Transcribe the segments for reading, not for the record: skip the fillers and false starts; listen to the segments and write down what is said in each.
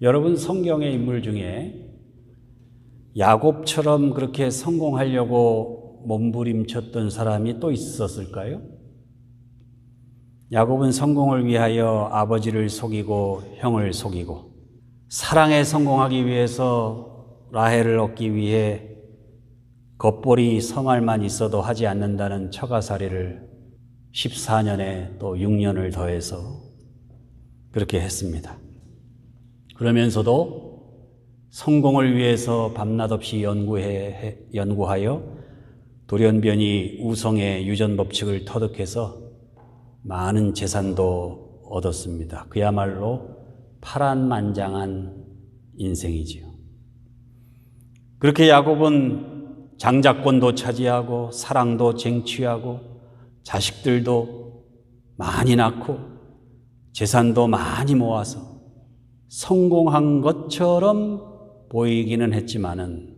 여러분, 성경의 인물 중에 야곱처럼 그렇게 성공하려고 몸부림쳤던 사람이 또 있었을까요? 야곱은 성공을 위하여 아버지를 속이고 형을 속이고, 사랑에 성공하기 위해서 라헬을 얻기 위해 겉보리 서말만 있어도 하지 않는다는 처가살이를 14년에 또 6년을 더해서 그렇게 했습니다. 그러면서도 성공을 위해서 밤낮 없이 연구하여 돌연변이 우성의 유전법칙을 터득해서 많은 재산도 얻었습니다. 그야말로 파란만장한 인생이지요. 그렇게 야곱은 장자권도 차지하고 사랑도 쟁취하고 자식들도 많이 낳고 재산도 많이 모아서 성공한 것처럼 보이기는 했지만은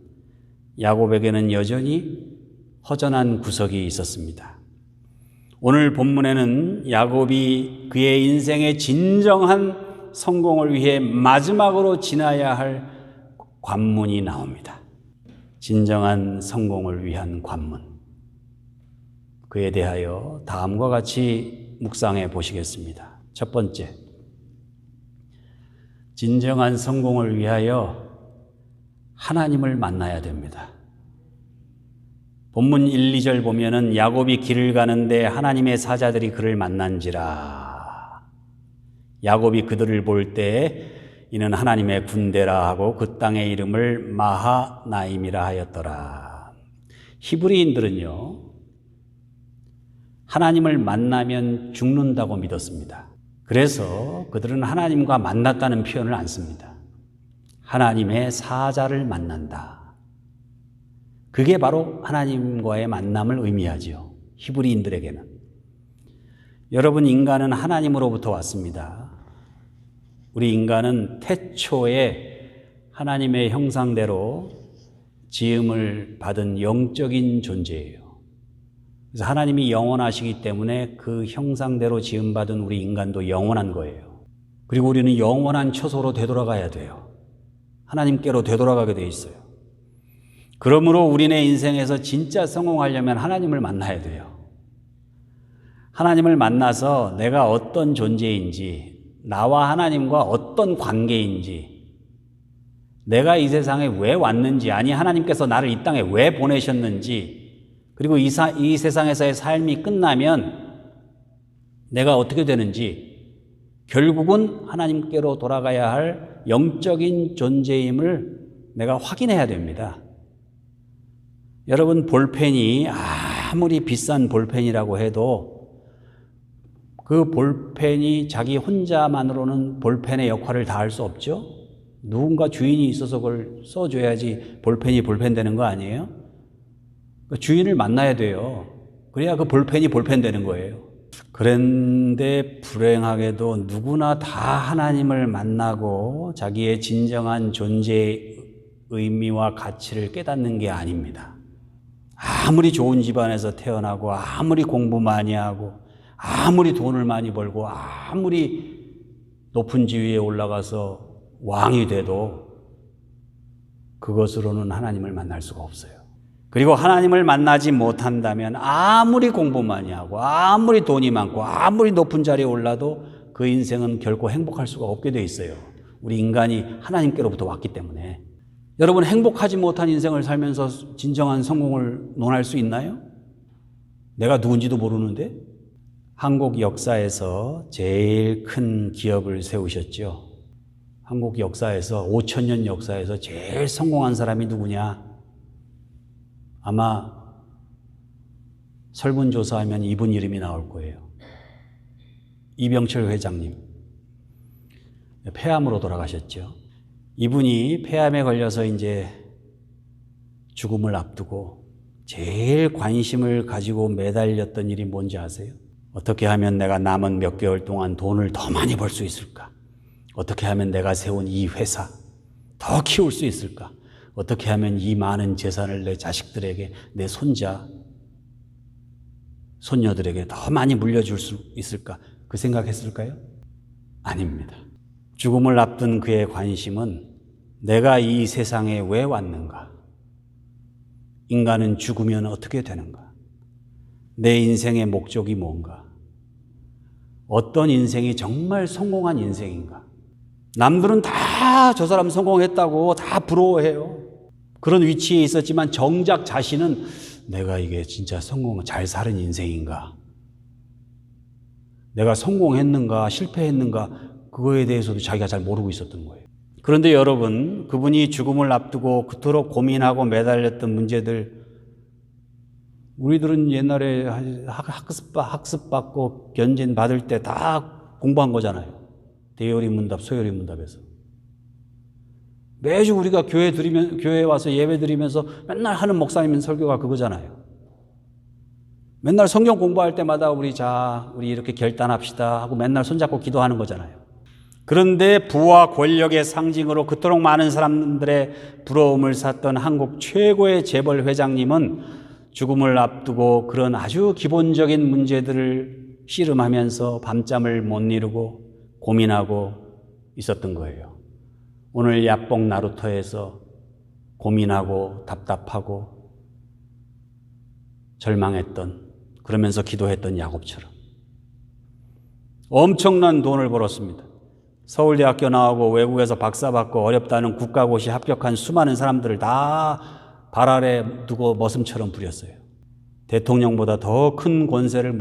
야곱에게는 여전히 허전한 구석이 있었습니다. 오늘 본문에는 야곱이 그의 인생의 진정한 성공을 위해 마지막으로 지나야 할 관문이 나옵니다. 진정한 성공을 위한 관문. 그에 대하여 다음과 같이 묵상해 보시겠습니다. 첫 번째, 진정한 성공을 위하여 하나님을 만나야 됩니다. 본문 1, 2절 보면은 야곱이 길을 가는데 하나님의 사자들이 그를 만난지라. 야곱이 그들을 볼 때 이는 하나님의 군대라 하고 그 땅의 이름을 마하나임이라 하였더라. 히브리인들은요, 하나님을 만나면 죽는다고 믿었습니다. 그래서 그들은 하나님과 만났다는 표현을 안 씁니다. 하나님의 사자를 만난다. 그게 바로 하나님과의 만남을 의미하지요. 히브리인들에게는. 여러분, 인간은 하나님으로부터 왔습니다. 우리 인간은 태초에 하나님의 형상대로 지음을 받은 영적인 존재예요. 그래서 하나님이 영원하시기 때문에 그 형상대로 지음받은 우리 인간도 영원한 거예요. 그리고 우리는 영원한 처소로 되돌아가야 돼요. 하나님께로 되돌아가게 돼 있어요. 그러므로 우리네 인생에서 진짜 성공하려면 하나님을 만나야 돼요. 하나님을 만나서 내가 어떤 존재인지, 나와 하나님과 어떤 관계인지, 내가 이 세상에 왜 왔는지, 아니 하나님께서 나를 이 땅에 왜 보내셨는지, 그리고 이 세상에서의 삶이 끝나면 내가 어떻게 되는지, 결국은 하나님께로 돌아가야 할 영적인 존재임을 내가 확인해야 됩니다. 여러분, 볼펜이 아무리 비싼 볼펜이라고 해도 그 볼펜이 자기 혼자만으로는 볼펜의 역할을 다할 수 없죠? 누군가 주인이 있어서 그걸 써줘야지 볼펜이 볼펜 되는 거 아니에요? 그 주인을 만나야 돼요. 그래야 그 볼펜이 볼펜 되는 거예요. 그런데 불행하게도 누구나 다 하나님을 만나고 자기의 진정한 존재의 의미와 가치를 깨닫는 게 아닙니다. 아무리 좋은 집안에서 태어나고 아무리 공부 많이 하고 아무리 돈을 많이 벌고 아무리 높은 지위에 올라가서 왕이 돼도 그것으로는 하나님을 만날 수가 없어요. 그리고 하나님을 만나지 못한다면 아무리 공부 많이 하고 아무리 돈이 많고 아무리 높은 자리에 올라도 그 인생은 결코 행복할 수가 없게 돼 있어요. 우리 인간이 하나님께로부터 왔기 때문에. 여러분, 행복하지 못한 인생을 살면서 진정한 성공을 논할 수 있나요? 내가 누군지도 모르는데? 한국 역사에서 제일 큰 기업을 세우셨죠. 한국 역사에서 5,000년 역사에서 제일 성공한 사람이 누구냐? 아마 설문조사하면 이분 이름이 나올 거예요. 이병철 회장님. 폐암으로 돌아가셨죠. 이분이 폐암에 걸려서 이제 죽음을 앞두고 제일 관심을 가지고 매달렸던 일이 뭔지 아세요? 어떻게 하면 내가 남은 몇 개월 동안 돈을 더 많이 벌 수 있을까? 어떻게 하면 내가 세운 이 회사 더 키울 수 있을까? 어떻게 하면 이 많은 재산을 내 자식들에게, 내 손자, 손녀들에게 더 많이 물려줄 수 있을까? 그 생각했을까요? 아닙니다. 죽음을 앞둔 그의 관심은 내가 이 세상에 왜 왔는가? 인간은 죽으면 어떻게 되는가? 내 인생의 목적이 뭔가? 어떤 인생이 정말 성공한 인생인가? 남들은 다 저 사람 성공했다고 다 부러워해요. 그런 위치에 있었지만 정작 자신은 내가 이게 진짜 잘 사는 인생인가? 내가 성공했는가 실패했는가? 그거에 대해서도 자기가 잘 모르고 있었던 거예요. 그런데 여러분, 그분이 죽음을 앞두고 그토록 고민하고 매달렸던 문제들, 우리들은 옛날에 학습받고 견진 받을 때 다 공부한 거잖아요. 대요리 문답, 소요리 문답에서. 매주 우리가 교회에 와서 예배 드리면서 맨날 하는 목사님 설교가 그거잖아요. 맨날 성경 공부할 때마다 우리 이렇게 결단합시다 하고 맨날 손잡고 기도하는 거잖아요. 그런데 부와 권력의 상징으로 그토록 많은 사람들의 부러움을 샀던 한국 최고의 재벌 회장님은 죽음을 앞두고 그런 아주 기본적인 문제들을 씨름하면서 밤잠을 못 이루고 고민하고 있었던 거예요. 오늘 야뽕 나루터에서 고민하고 답답하고 절망했던, 그러면서 기도했던 야곱처럼 엄청난 돈을 벌었습니다. 서울대학교 나오고 외국에서 박사받고 어렵다는 국가고시 합격한 수많은 사람들을 다 발 아래 두고 머슴처럼 부렸어요. 대통령보다 더 큰 권세를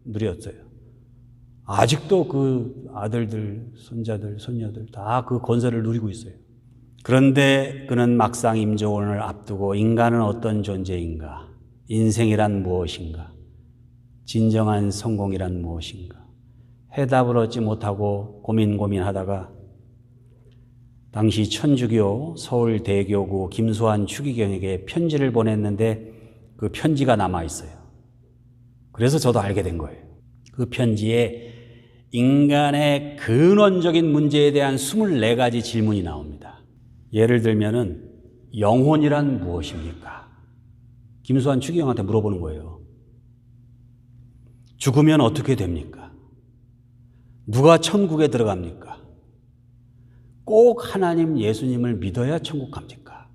누렸어요. 아직도 그 아들들, 손자들, 손녀들 다 그 권세를 누리고 있어요. 그런데 그는 막상 임종을 앞두고 인간은 어떤 존재인가? 인생이란 무엇인가? 진정한 성공이란 무엇인가? 해답을 얻지 못하고 고민하다가 당시 천주교 서울대교구 김소환 추기경에게 편지를 보냈는데 그 편지가 남아있어요. 그래서 저도 알게 된 거예요. 그 편지에 인간의 근원적인 문제에 대한 24가지 질문이 나옵니다. 예를 들면은 영혼이란 무엇입니까? 김소환 추기경한테 물어보는 거예요. 죽으면 어떻게 됩니까? 누가 천국에 들어갑니까? 꼭 하나님 예수님을 믿어야 천국 갑니까?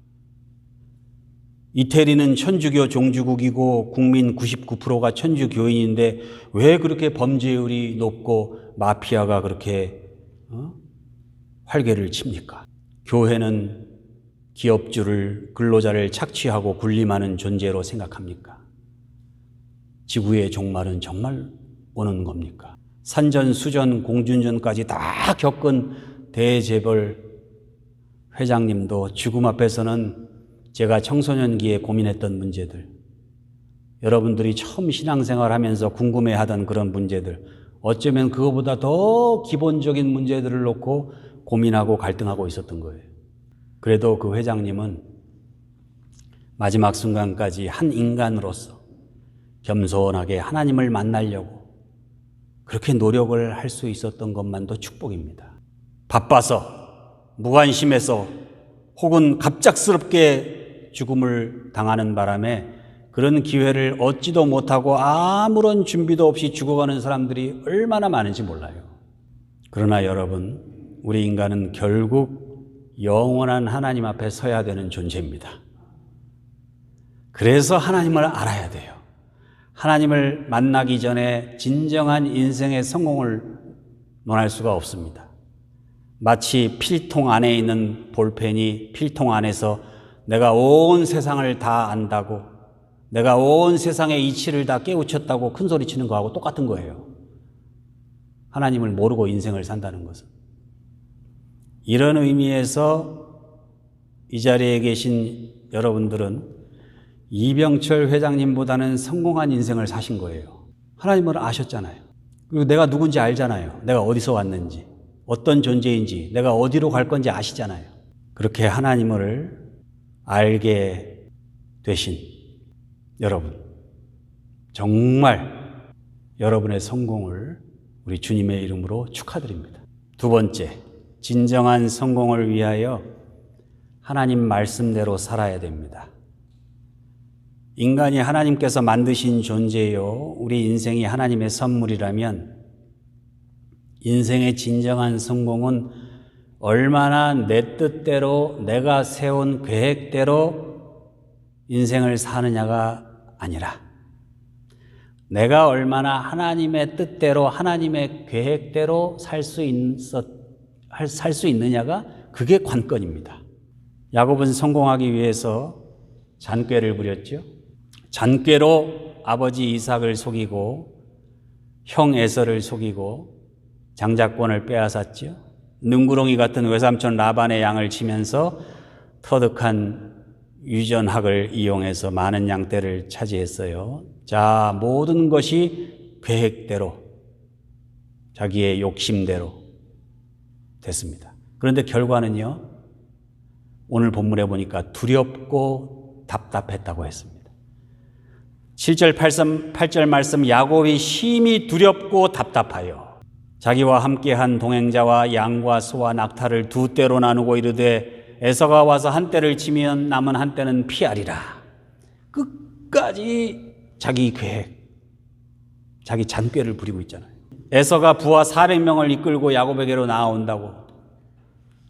이태리는 천주교 종주국이고 국민 99%가 천주교인인데 왜 그렇게 범죄율이 높고 마피아가 그렇게 활개를 칩니까? 교회는 기업주를, 근로자를 착취하고 군림하는 존재로 생각합니까? 지구의 종말은 정말 오는 겁니까? 산전수전, 공준전까지 다 겪은 대재벌 회장님도 죽음 앞에서는 제가 청소년기에 고민했던 문제들, 여러분들이 처음 신앙생활하면서 궁금해하던 그런 문제들, 어쩌면 그거보다 더 기본적인 문제들을 놓고 고민하고 갈등하고 있었던 거예요. 그래도 그 회장님은 마지막 순간까지 한 인간으로서 겸손하게 하나님을 만나려고 그렇게 노력을 할 수 있었던 것만도 축복입니다. 바빠서, 무관심해서, 혹은 갑작스럽게 죽음을 당하는 바람에 그런 기회를 얻지도 못하고 아무런 준비도 없이 죽어가는 사람들이 얼마나 많은지 몰라요. 그러나 여러분, 우리 인간은 결국 영원한 하나님 앞에 서야 되는 존재입니다. 그래서 하나님을 알아야 돼요. 하나님을 만나기 전에 진정한 인생의 성공을 논할 수가 없습니다. 마치 필통 안에 있는 볼펜이 필통 안에서 내가 온 세상을 다 안다고, 내가 온 세상의 이치를 다 깨우쳤다고 큰 소리 치는 거하고 똑같은 거예요. 하나님을 모르고 인생을 산다는 것은. 이런 의미에서 이 자리에 계신 여러분들은 이병철 회장님보다는 성공한 인생을 사신 거예요. 하나님을 아셨잖아요. 그리고 내가 누군지 알잖아요. 내가 어디서 왔는지, 어떤 존재인지, 내가 어디로 갈 건지 아시잖아요. 그렇게 하나님을 알게 되신 여러분, 정말 여러분의 성공을 우리 주님의 이름으로 축하드립니다. 두 번째, 진정한 성공을 위하여 하나님 말씀대로 살아야 됩니다. 인간이 하나님께서 만드신 존재요, 우리 인생이 하나님의 선물이라면 인생의 진정한 성공은 얼마나 내 뜻대로 내가 세운 계획대로 인생을 사느냐가 아니라 내가 얼마나 하나님의 뜻대로 하나님의 계획대로 살 수 있느냐가 그게 관건입니다. 야곱은 성공하기 위해서 잔꾀를 부렸죠. 잔꾀로 아버지 이삭을 속이고 형 에서를 속이고 장자권을 빼앗았죠. 능구렁이 같은 외삼촌 라반의 양을 치면서 터득한 유전학을 이용해서 많은 양떼를 차지했어요. 자, 모든 것이 계획대로 자기의 욕심대로 됐습니다. 그런데 결과는요, 오늘 본문에 보니까 두렵고 답답했다고 했습니다. 7절 8절 말씀, 야곱이 심히 두렵고 답답하여 자기와 함께한 동행자와 양과 소와 낙타를 두 떼로 나누고 이르되 에서가 와서 한 떼를 치면 남은 한 떼는 피하리라. 끝까지 자기 계획, 자기 잔꾀를 부리고 있잖아요. 에서가 부하 400명을 이끌고 야곱에게로 나아온다고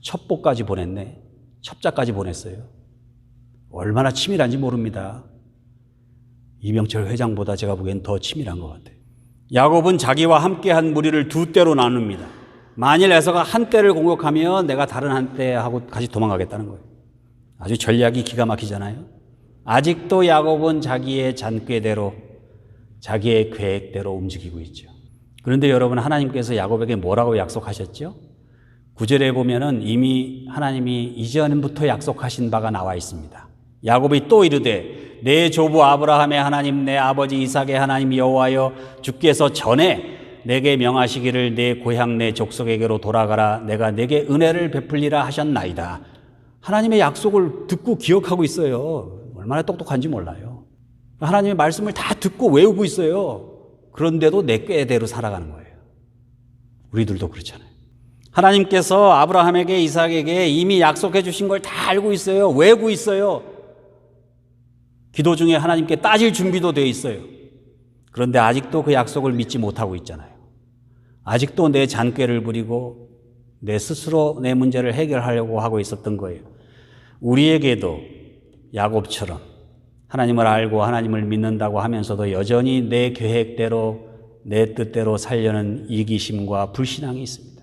첩보까지 보냈네. 첩자까지 보냈어요. 얼마나 치밀한지 모릅니다. 이병철 회장보다 제가 보기엔 더 치밀한 것 같아요. 야곱은 자기와 함께한 무리를 두 떼로 나눕니다. 만일 에서가 한 떼를 공격하면 내가 다른 한 떼하고 같이 도망가겠다는 거예요. 아주 전략이 기가 막히잖아요. 아직도 야곱은 자기의 잔꾀대로 자기의 계획대로 움직이고 있죠. 그런데 여러분, 하나님께서 야곱에게 뭐라고 약속하셨죠? 9절에 보면은 이미 하나님이 이전부터 약속하신 바가 나와 있습니다. 야곱이 또 이르되 내 조부 아브라함의 하나님 내 아버지 이삭의 하나님 여호와여 주께서 전에 내게 명하시기를 내 고향 내 족속에게로 돌아가라 내가 내게 은혜를 베풀리라 하셨나이다. 하나님의 약속을 듣고 기억하고 있어요. 얼마나 똑똑한지 몰라요. 하나님의 말씀을 다 듣고 외우고 있어요. 그런데도 내 꾀대로 살아가는 거예요. 우리들도 그렇잖아요. 하나님께서 아브라함에게 이삭에게 이미 약속해 주신 걸 다 알고 있어요. 외우고 있어요. 기도 중에 하나님께 따질 준비도 돼 있어요. 그런데 아직도 그 약속을 믿지 못하고 있잖아요. 아직도 내 잔꾀를 부리고 내 스스로 내 문제를 해결하려고 하고 있었던 거예요. 우리에게도 야곱처럼 하나님을 알고 하나님을 믿는다고 하면서도 여전히 내 계획대로 내 뜻대로 살려는 이기심과 불신앙이 있습니다.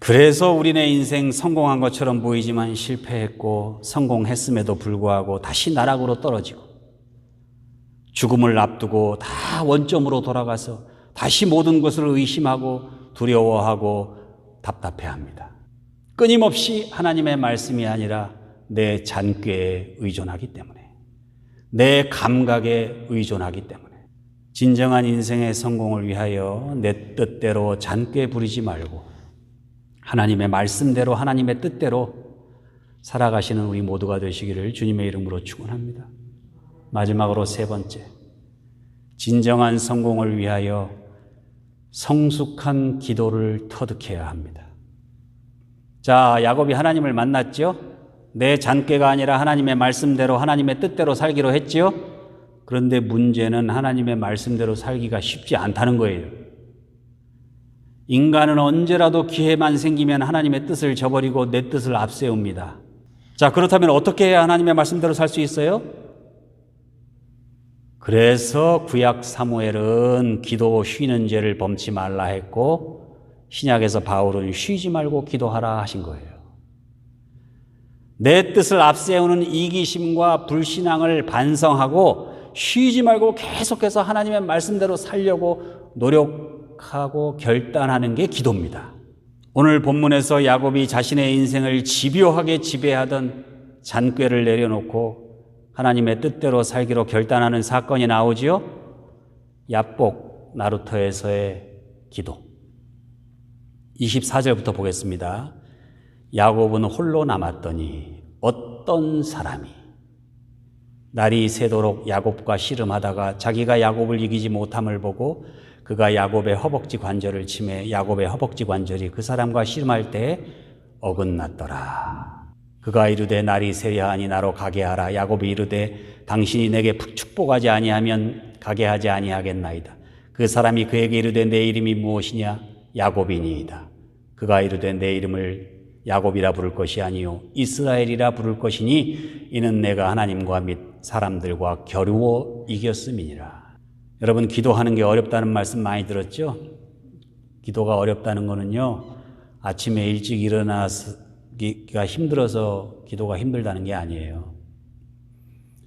그래서 우리네 인생 성공한 것처럼 보이지만 실패했고 성공했음에도 불구하고 다시 나락으로 떨어지고 죽음을 앞두고 다 원점으로 돌아가서 다시 모든 것을 의심하고 두려워하고 답답해합니다. 끊임없이 하나님의 말씀이 아니라 내 잔꾀에 의존하기 때문에, 내 감각에 의존하기 때문에 진정한 인생의 성공을 위하여 내 뜻대로 잔꾀 부리지 말고 하나님의 말씀대로 하나님의 뜻대로 살아가시는 우리 모두가 되시기를 주님의 이름으로 축원합니다. 마지막으로 세 번째, 진정한 성공을 위하여 성숙한 기도를 터득해야 합니다. 자, 야곱이 하나님을 만났죠? 내 잔꾀가 아니라 하나님의 말씀대로 하나님의 뜻대로 살기로 했지요? 그런데 문제는 하나님의 말씀대로 살기가 쉽지 않다는 거예요. 인간은 언제라도 기회만 생기면 하나님의 뜻을 저버리고 내 뜻을 앞세웁니다. 자, 그렇다면 어떻게 해야 하나님의 말씀대로 살 수 있어요? 그래서 구약 사무엘은 기도 쉬는 죄를 범치 말라 했고 신약에서 바울은 쉬지 말고 기도하라 하신 거예요. 내 뜻을 앞세우는 이기심과 불신앙을 반성하고 쉬지 말고 계속해서 하나님의 말씀대로 살려고 노력하고 결단하는 게 기도입니다. 오늘 본문에서 야곱이 자신의 인생을 집요하게 지배하던 잔꾀를 내려놓고 하나님의 뜻대로 살기로 결단하는 사건이 나오지요. 야복 나루터에서의 기도. 24절부터 보겠습니다. 야곱은 홀로 남았더니 어떤 사람이 날이 새도록 야곱과 씨름하다가 자기가 야곱을 이기지 못함을 보고 그가 야곱의 허벅지 관절을 치매 야곱의 허벅지 관절이 그 사람과 씨름할 때 어긋났더라. 그가 이르되 날이 새려하니 나로 가게 하라. 야곱이 이르되 당신이 내게 축복하지 아니하면 가게 하지 아니하겠나이다. 그 사람이 그에게 이르되 내 이름이 무엇이냐? 야곱이니이다. 그가 이르되 내 이름을 야곱이라 부를 것이 아니요 이스라엘이라 부를 것이니 이는 내가 하나님과 및 사람들과 겨루어 이겼음이니라. 여러분, 기도하는 게 어렵다는 말씀 많이 들었죠? 기도가 어렵다는 거는요, 아침에 일찍 일어나기가 힘들어서 기도가 힘들다는 게 아니에요.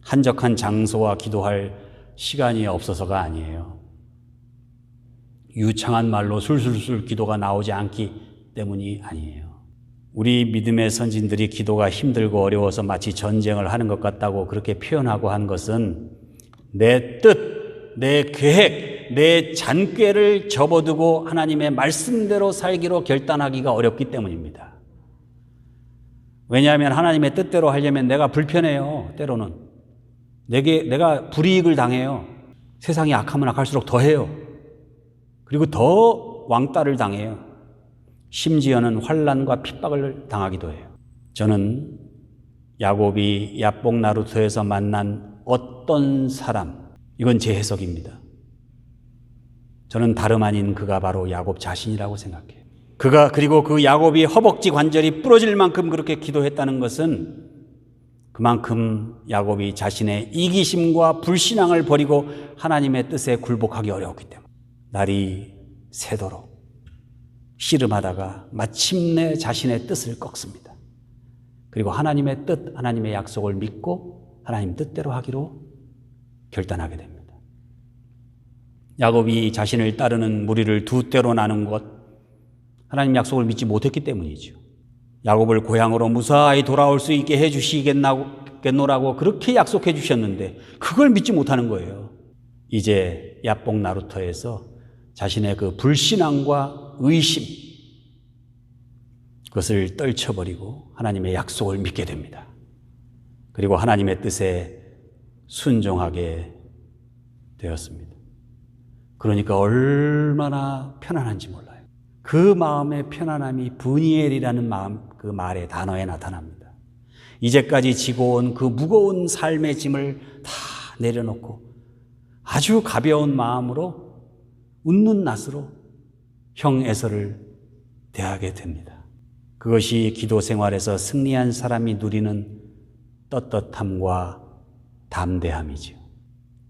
한적한 장소와 기도할 시간이 없어서가 아니에요. 유창한 말로 술술술 기도가 나오지 않기 때문이 아니에요. 우리 믿음의 선진들이 기도가 힘들고 어려워서 마치 전쟁을 하는 것 같다고 그렇게 표현하고 한 것은 내 뜻, 내 계획, 내 잔꾀를 접어두고 하나님의 말씀대로 살기로 결단하기가 어렵기 때문입니다. 왜냐하면 하나님의 뜻대로 하려면 내가 불편해요. 때로는 내가 불이익을 당해요. 세상이 악하면 악할수록 더 해요. 그리고 더 왕따를 당해요. 심지어는 환난과 핍박을 당하기도 해요. 저는 야곱이 야복 나루터에서 만난 어떤 사람, 이건 제 해석입니다. 저는 다름 아닌 그가 바로 야곱 자신이라고 생각해요. 그리고 그 야곱이 허벅지 관절이 부러질 만큼 그렇게 기도했다는 것은 그만큼 야곱이 자신의 이기심과 불신앙을 버리고 하나님의 뜻에 굴복하기 어려웠기 때문에 날이 새도록 씨름하다가 마침내 자신의 뜻을 꺾습니다. 그리고 하나님의 뜻, 하나님의 약속을 믿고 하나님 뜻대로 하기로 결단하게 됩니다. 야곱이 자신을 따르는 무리를 두 떼로 나눈 것, 하나님 약속을 믿지 못했기 때문이죠. 야곱을 고향으로 무사히 돌아올 수 있게 해주시겠노라고 그렇게 약속해 주셨는데 그걸 믿지 못하는 거예요. 이제 야복 나루터에서 자신의 그 불신앙과 의심, 그것을 떨쳐버리고 하나님의 약속을 믿게 됩니다. 그리고 하나님의 뜻에 순종하게 되었습니다. 그러니까 얼마나 편안한지 몰라요. 그 마음의 편안함이 브니엘이라는 그 말의 단어에 나타납니다. 이제까지 지고 온 그 무거운 삶의 짐을 다 내려놓고 아주 가벼운 마음으로 웃는 낯으로 형 에서를 대하게 됩니다. 그것이 기도 생활에서 승리한 사람이 누리는 떳떳함과 담대함이지요.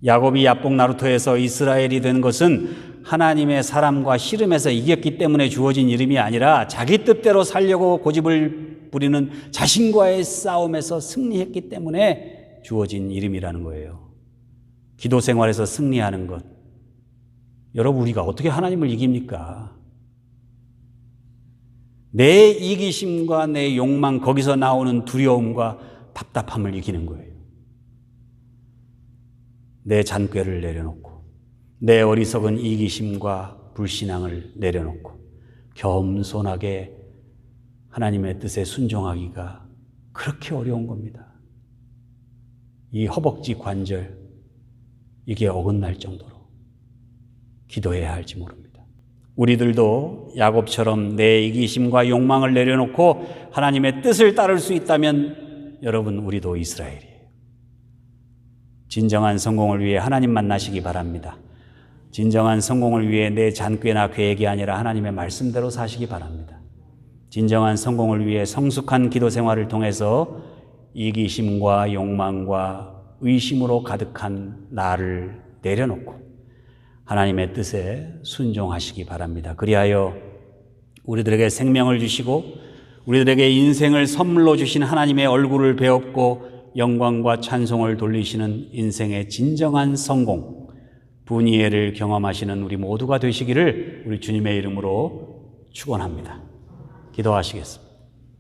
야곱이 야복 나루터에서 이스라엘이 된 것은 하나님의 사람과 씨름에서 이겼기 때문에 주어진 이름이 아니라 자기 뜻대로 살려고 고집을 부리는 자신과의 싸움에서 승리했기 때문에 주어진 이름이라는 거예요. 기도 생활에서 승리하는 것, 여러분, 우리가 어떻게 하나님을 이깁니까? 내 이기심과 내 욕망, 거기서 나오는 두려움과 답답함을 이기는 거예요. 내 잔꾀를 내려놓고 내 어리석은 이기심과 불신앙을 내려놓고 겸손하게 하나님의 뜻에 순종하기가 그렇게 어려운 겁니다. 이 허벅지 관절, 이게 어긋날 정도로 기도해야 할지 모릅니다. 우리들도 야곱처럼 내 이기심과 욕망을 내려놓고 하나님의 뜻을 따를 수 있다면 여러분, 우리도 이스라엘이에요. 진정한 성공을 위해 하나님 만나시기 바랍니다. 진정한 성공을 위해 내 잔꾀나 계획이 아니라 하나님의 말씀대로 사시기 바랍니다. 진정한 성공을 위해 성숙한 기도 생활을 통해서 이기심과 욕망과 의심으로 가득한 나를 내려놓고 하나님의 뜻에 순종하시기 바랍니다. 그리하여 우리들에게 생명을 주시고 우리들에게 인생을 선물로 주신 하나님의 얼굴을 배웠고 영광과 찬송을 돌리시는 인생의 진정한 성공, 분이엘을 경험하시는 우리 모두가 되시기를 우리 주님의 이름으로 축원합니다. 기도하시겠습니다.